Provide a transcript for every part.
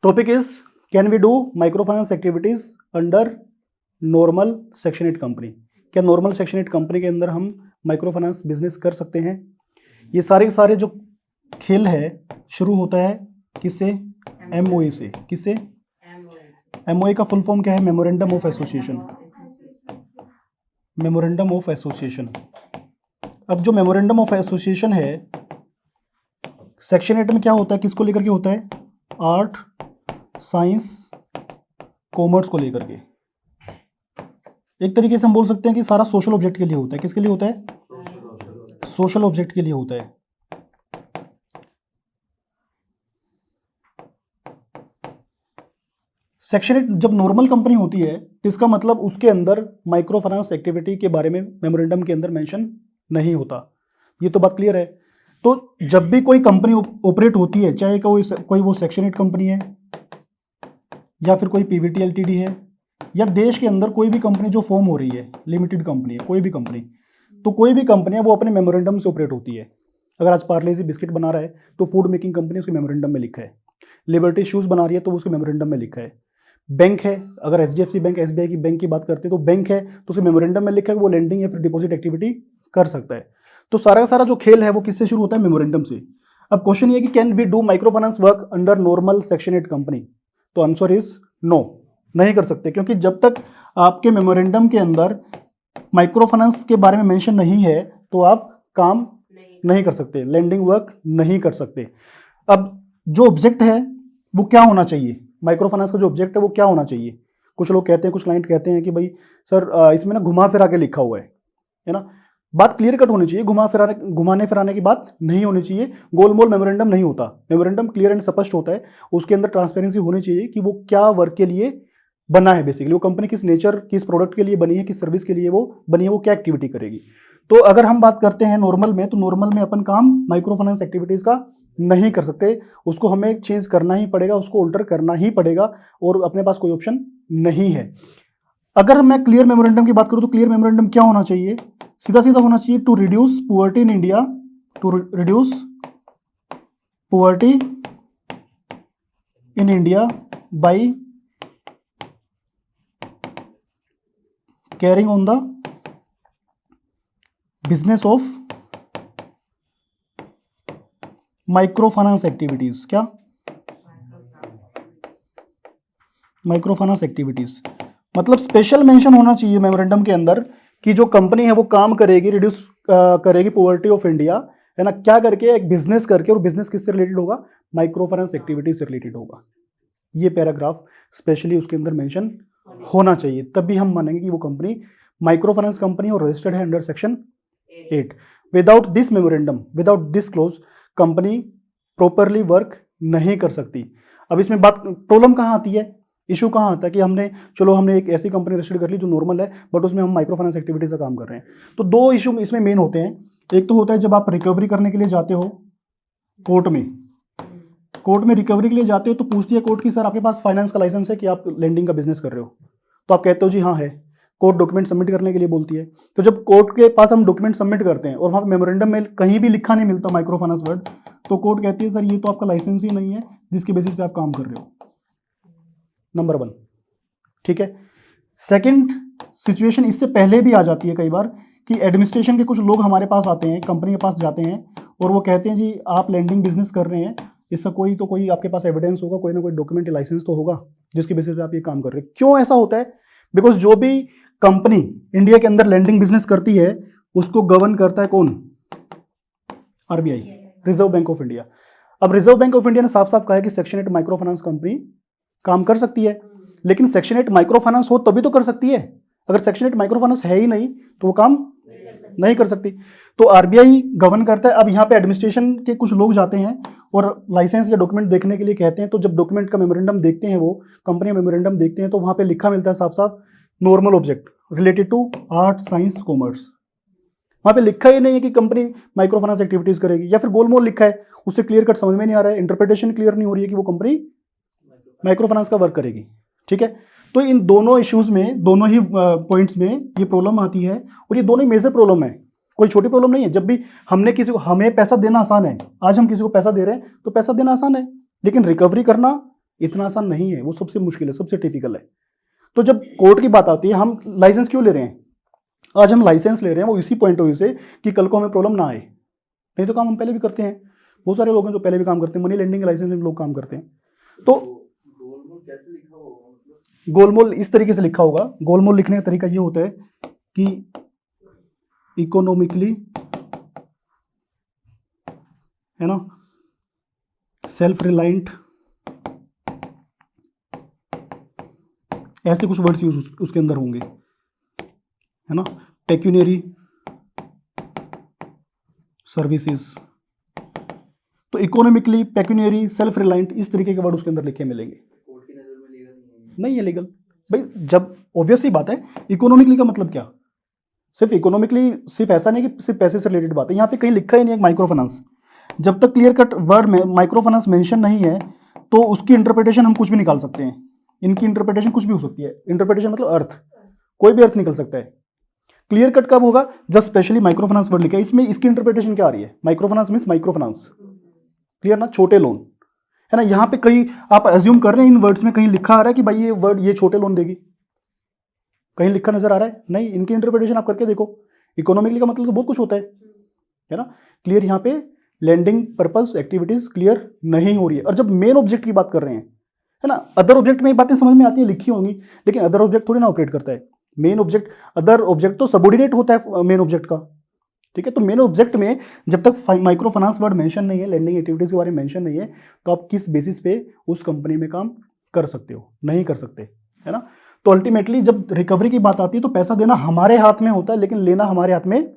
Topic is can we do micro finance activities under normal section 8 company. क्या normal section 8 company के अंदर हम micro finance business कर सकते हैं? ये सारे जो खेल है शुरू होता है किससे? एमओए से। किससे? एमओए का फुल फॉर्म क्या है? Memorandum of association. Memorandum of association. अब जो मेमोरेंडम ऑफ एसोसिएशन है सेक्शन 8 में क्या होता है? किसको लेकर के होता है? आर्ट, साइंस, कॉमर्स को लेकर के। एक तरीके से हम बोल सकते हैं कि सारा सोशल ऑब्जेक्ट के लिए होता है। किसके लिए होता है? सोशल ऑब्जेक्ट के लिए होता है। सेक्शन 8 जब नॉर्मल कंपनी होती है तो इसका मतलब उसके अंदर माइक्रो फाइनेंस एक्टिविटी के बारे में मेमोरेंडम के अंदर मेंशन नहीं होता। ये तो बात क्लियर है। तो जब भी कोई कंपनी ऑपरेट होती है, चाहे कोई वो सेक्शन 8 कंपनी है या फिर कोई पीवीटी एलटीडी है या देश के अंदर कोई भी कंपनी जो फॉर्म हो रही है, लिमिटेड कंपनी है, कोई भी कंपनी, तो कोई भी कंपनी है वो अपने मेमोरेंडम से ऑपरेट होती है। अगर आज पार्ले-जी बिस्किट बना रहा है तो फूड मेकिंग कंपनी उसके मेमोरेंडम में लिखा है। लिबर्टी शूज़ बना रही है तो उसके मेमोरेंडम में लिखा है। बैंक है, अगर एचडीएफसी बैंक, एसबीआई की बैंक की बात करते हैं तो बैंक है तो उसके मेमोरेंडम में लिखा है कि वो लेंडिंग या फिर डिपॉजिट एक्टिविटी कर सकता है। तो सारा का सारा जो खेल है वो किससे शुरू होता है? मेमोरेंडम से। अब क्वेश्चन ये कि can we do micro finance work under normal section 8 company? तो आंसर इज नो, नहीं कर सकते, क्योंकि जब तक आपके मेमोरेंडम के अंदर माइक्रो फाइनेंस के बारे में मेंशन नहीं है तो आप काम नहीं कर सकते, लेंडिंग वर्क नहीं कर सकते। अब जो ऑब्जेक्ट है वो क्या होना चाहिए? माइक्रो फाइनेंस का जो ऑब्जेक्ट है वो क्या होना चाहिए? कुछ लोग कहते हैं, कुछ क्लाइंट कहते हैं कि भाई सर इसमें ना घुमा फिरा के लिखा हुआ है ना। बात क्लियर कट होनी चाहिए, घुमाने फिराने की बात नहीं होनी चाहिए। गोलमोल मेमोरेंडम नहीं होता। मेमोरेंडम क्लियर एंड स्पष्ट होता है। उसके अंदर ट्रांसपेरेंसी होनी चाहिए कि वो क्या वर्क के लिए बना है, बेसिकली वो कंपनी किस नेचर, किस प्रोडक्ट के लिए बनी है, किस सर्विस के लिए वो बनी है, वो क्या एक्टिविटी करेगी। तो अगर हम बात करते हैं नॉर्मल में, तो नॉर्मल में अपन काम माइक्रो फाइनेंस एक्टिविटीज का नहीं कर सकते। उसको हमें चेंज करना ही पड़ेगा, उसको ऑल्टर करना ही पड़ेगा और अपने पास कोई ऑप्शन नहीं है। अगर मैं क्लियर मेमोरेंडम की बात करूं तो क्लियर मेमोरेंडम क्या होना चाहिए? सीधा सीधा होना चाहिए to reduce poverty in India, to reduce poverty in India by carrying on the business of micro finance activities. क्या? माइक्रो फाइनेंस एक्टिविटीज मतलब स्पेशल मेंशन होना चाहिए मेमोरेंडम के अंदर कि जो कंपनी है वो काम करेगी, रिड्यूस करेगी पॉवर्टी ऑफ इंडिया, है ना, क्या करके? एक बिजनेस करके। और बिजनेस किससे रिलेटेड होगा? माइक्रो फाइनेंस एक्टिविटीज से रिलेटेड होगा। ये पैराग्राफ स्पेशली उसके अंदर मेंशन होना चाहिए, तभी हम मानेंगे कि वो कंपनी माइक्रो फाइनेंस कंपनी और रजिस्टर्ड है under section 8। Without this memorandum, without this close, company properly work नहीं कर सकती। अब इसमें बात, प्रॉब्लम कहाँ आती है, इशू कहाँ आता है कि हमने एक ऐसी कंपनी रजिस्टर्ड कर ली जो नॉर्मल है बट उसमें हम माइक्रो फाइनेंस एक्टिविटीज का काम कर रहे हैं। तो दो इशू इसमें मेन होते हैं। एक तो होता है जब आप रिकवरी करने के लिए जाते हो कोर्ट में रिकवरी के लिए जाते हो तो पूछती है कोर्ट की सर आपके पास फाइनेंस का लाइसेंस है कि आप लेंडिंग का बिजनेस कर रहे हो? तो आप कहते हो जी हाँ है। कोर्ट डॉक्यूमेंट सबमिट करने के लिए बोलती है। तो जब कोर्ट के पास हम डॉक्यूमेंट सबमिट करते हैं और वहाँ पे मेमोरेंडम में कहीं भी लिखा नहीं मिलता माइक्रो फाइनेंस वर्ड, तो कोर्ट कहती है सर ये तो आपका लाइसेंस ही नहीं है जिसके बेसिस पे आप काम कर रहे हो। नंबर 1, ठीक है। सेकंड सिचुएशन इससे पहले भी आ जाती है कई बार कि एडमिनिस्ट्रेशन के कुछ लोग हमारे पास आते हैं, कंपनी के पास जाते हैं और वो कहते हैं जी आप लेंडिंग बिजनेस कर रहे हैं, इसका कोई आपके पास एविडेंस होगा, कोई ना कोई डॉक्यूमेंट, लाइसेंस तो होगा जिसके बेसिस पे आप ये काम कर रहे हैं। क्यों ऐसा होता है? बिकॉज जो भी कंपनी इंडिया के अंदर लेंडिंग बिजनेस करती है उसको गवर्न करता है कौन? RBI, reserve bank of India. अब रिजर्व बैंक ऑफ इंडिया ने साफ साफ कहा है कि सेक्शन 8 माइक्रो फाइनेंस कंपनी काम कर सकती है, लेकिन सेक्शन 8 माइक्रो फाइनेंस हो तभी तो कर सकती है। अगर सेक्शन 8 माइक्रो फाइनेंस है ही नहीं तो वो काम नहीं कर सकती। तो आरबीआई गवर्न करता है। अब यहाँ पे एडमिनिस्ट्रेशन के कुछ लोग जाते हैं और लाइसेंस या डॉक्यूमेंट देखने के लिए कहते हैं, तो जब डॉक्यूमेंट का मेमोरेंडम देखते हैं, वो कंपनी मेमोरेंडम देखते हैं, तो वहाँ पे लिखा मिलता है साफ साफ normal object related to art, science, commerce. वहाँ पे लिखा ही नहीं है कि कंपनी माइक्रो फाइनेंस एक्टिविटीज करेगी, या फिर गोलमोल लिखा है, उससे क्लियर कट समझ में नहीं आ रहा है, इंटरप्रिटेशन क्लियर नहीं हो रही है कि वो कंपनी माइक्रो फाइनेंस का वर्क करेगी। ठीक है, तो इन दोनों इश्यूज में, दोनों ही पॉइंट्स में ये प्रॉब्लम आती है और ये दोनों ही मेजर प्रॉब्लम है, कोई छोटी प्रॉब्लम नहीं है। जब भी हमें पैसा देना आसान है, आज हम किसी को पैसा दे रहे हैं तो पैसा देना आसान है, लेकिन रिकवरी करना इतना आसान नहीं है, वो सबसे मुश्किल है, सबसे टिपिकल है। तो जब कोर्ट की बात आती है, हम लाइसेंस क्यों ले रहे हैं? आज हम लाइसेंस ले रहे हैं वो इसी पॉइंट ऑफ व्यू से कि कल को हमें प्रॉब्लम ना आए। नहीं तो काम हम पहले भी करते हैं, बहुत सारे लोग हैं जो पहले भी काम करते हैं, मनी लेंडिंग के लाइसेंस में लोग काम करते हैं। तो गोलमोल कैसे लिखा होगा? मतलब गोलमोल इस तरीके से लिखा होगा। गोलमोल लिखने का तरीका ये होता है कि इकोनॉमिकली, है ना, सेल्फ रिलायंट, ऐसे कुछ वर्ड्स यूज उसके अंदर होंगे, है ना, पेक्यूनियरी सर्विसेज। तो इकोनॉमिकली, पेक्यूनियरी, सेल्फ रिलायंट, इस तरीके के वर्ड उसके अंदर लिखे मिलेंगे। कोर्ट की नज़र में लीगल नहीं है लीगल भाई। जब ऑब्वियस ही बात है, इकोनॉमिकली का मतलब क्या? सिर्फ इकोनॉमिकली सिर्फ ऐसा नहीं कि सिर्फ पैसे से रिलेटेड बात है। यहाँ पे कहीं लिखा ही नहीं है माइक्रो फाइनेंस। जब तक क्लियर कट वर्ड में माइक्रो फाइनेंस मेंशन नहीं है तो उसकी इंटरप्रिटेशन हम कुछ भी निकाल सकते हैं। इनकी इंटरप्रिटेशन कुछ भी हो सकती है। इंटरप्रिटेशन मतलब अर्थ, कोई भी अर्थ निकल सकता है। क्लियर कट कब होगा? जब स्पेशली माइक्रो फाइनेंस वर्ड लिखा है, इसमें इसकी इंटरप्रिटेशन क्या आ रही है? Micro finance means micro finance, clear ना, छोटे लोन, है ना। यहाँ पे कहीं आप एज्यूम कर रहे हैं इन वर्ड्स में कहीं लिखा आ रहा है कि भाई ये वर्ड ये छोटे लोन देगी, कहीं लिखा नजर आ रहा है? नहीं, इनकी इंटरप्रिटेशन आप करके देखो। इकोनॉमिकली का मतलब तो बहुत कुछ होता है ना। क्लियर, यहाँ पे लैंडिंग पर्पस एक्टिविटीज क्लियर नहीं हो रही है। और जब मेन ऑब्जेक्ट की बात कर रहे हैं, है ना, अदर ऑब्जेक्ट में ये बातें समझ में आती है, लिखी होंगी, लेकिन अदर ऑब्जेक्ट थोड़ी ना ऑपरेट करता है। मेन ऑब्जेक्ट, अदर ऑब्जेक्ट तो सबऑर्डिनेट होता है मेन ऑब्जेक्ट का, ठीक है। तो मेन ऑब्जेक्ट में जब तक माइक्रो फाइनेंस वर्ड मेंशन नहीं है, लैंडिंग एक्टिविटीज के बारे में मेंशन नहीं है, तो आप किस बेसिस पे उस कंपनी में काम कर सकते हो? नहीं कर सकते, है ना। तो अल्टीमेटली जब रिकवरी की बात आती है तो पैसा देना हमारे हाथ में होता है, लेकिन लेना हमारे हाथ में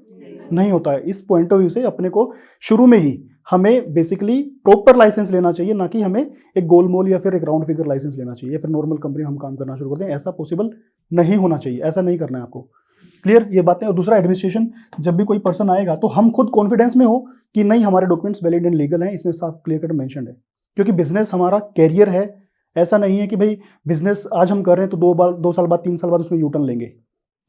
नहीं होता है। इस पॉइंट ऑफ व्यू से अपने को शुरू में ही हमें बेसिकली प्रॉपर लाइसेंस लेना चाहिए, ना कि हमें एक गोलमोल या फिर एक राउंड फिगर लाइसेंस लेना चाहिए, फिर नॉर्मल कंपनी में हम काम करना शुरू कर दें। ऐसा पॉसिबल नहीं होना चाहिए, ऐसा नहीं करना है आपको। क्लियर ये बातें। और दूसरा, एडमिनिस्ट्रेशन जब भी कोई पर्सन आएगा तो हम खुद कॉन्फिडेंस में हो कि नहीं हमारे डॉक्यूमेंट्स वैलिड एंड लीगल हैं, इसमें साफ क्लियर कट मेंशन है। क्योंकि बिजनेस हमारा कैरियर है। ऐसा नहीं है कि भाई बिजनेस आज हम कर रहे हैं तो 2 साल बाद 3 साल बाद उसमें यूटर्न लेंगे।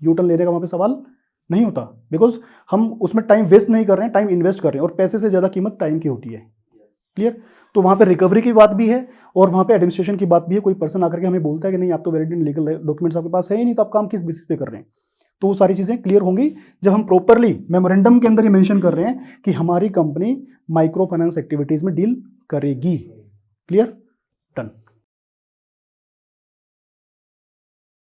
यूटर्न लेने का वहाँ पे सवाल नहीं होता, बिकॉज हम उसमें टाइम वेस्ट नहीं कर रहे हैं, टाइम इन्वेस्ट कर रहे हैं, और पैसे से ज़्यादा कीमत टाइम की होती है। क्लियर। तो वहाँ पे रिकवरी की बात भी है और वहाँ पे एडमिनिस्ट्रेशन की बात भी है। कोई पर्सन आकर के हमें बोलता है कि नहीं आप तो वैलिड एंड लीगल डॉक्यूमेंट्स आपके पास है ही नहीं, तो आप काम किस बेसिस पे कर रहे हैं? तो वो सारी चीज़ें क्लियर होंगी जब हम प्रॉपरली मेमोरेंडम के अंदर ये मेंशन कर रहे हैं कि हमारी कंपनी माइक्रो फाइनेंस एक्टिविटीज़ में डील करेगी। Clear, done.